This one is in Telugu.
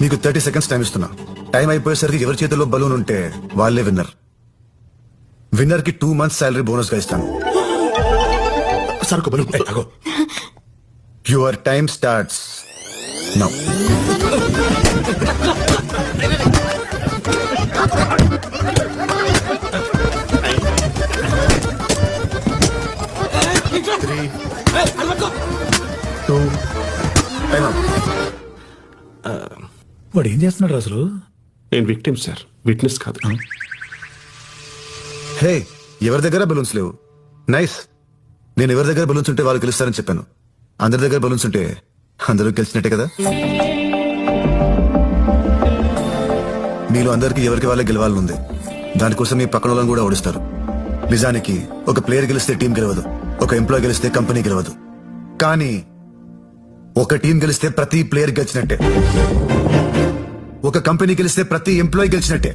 మీకు 30 seconds టైం ఇస్తున్నా. టైం అయిపోయేసరికి ఎవరి చేతిలో బలూన్ ఉంటే వాళ్ళే విన్నర్. విన్నర్ కి 2 months శాలరీ బోనస్ గా ఇస్తాను. సరుకు బలు అగో. Your time starts now. వాడు ఏం చేస్తున్నాడు అసలు? నేను విక్టిమ్ సార్, విట్నెస్ కాదు. హే, ఎవరి దగ్గర బలూన్స్ లేవు. నైస్. నేను ఎవరి దగ్గర బలూన్స్ ఉంటే వాళ్ళు గెలుస్తారని చెప్పాను. అందరి దగ్గర బలూన్స్ ఉంటే అందరూ గెలిచినట్టే కదా. మీలో అందరికి ఎవరికి వాళ్ళే గెలవాలని ఉంది. దానికోసం మీ పక్కన వాళ్ళని కూడా ఓడిస్తారు. నిజానికి ఒక ప్లేయర్ గెలిస్తే టీం గెలవదు, ఒక ఎంప్లాయ్ గెలిస్తే కంపెనీ గెలవదు. కానీ ఒక టీం గెలిస్తే ప్రతి ప్లేయర్ గెలిచినట్టే, ఒక కంపెనీ గెలిస్తే ప్రతి ఎంప్లాయ్ గెలిచినట్టే.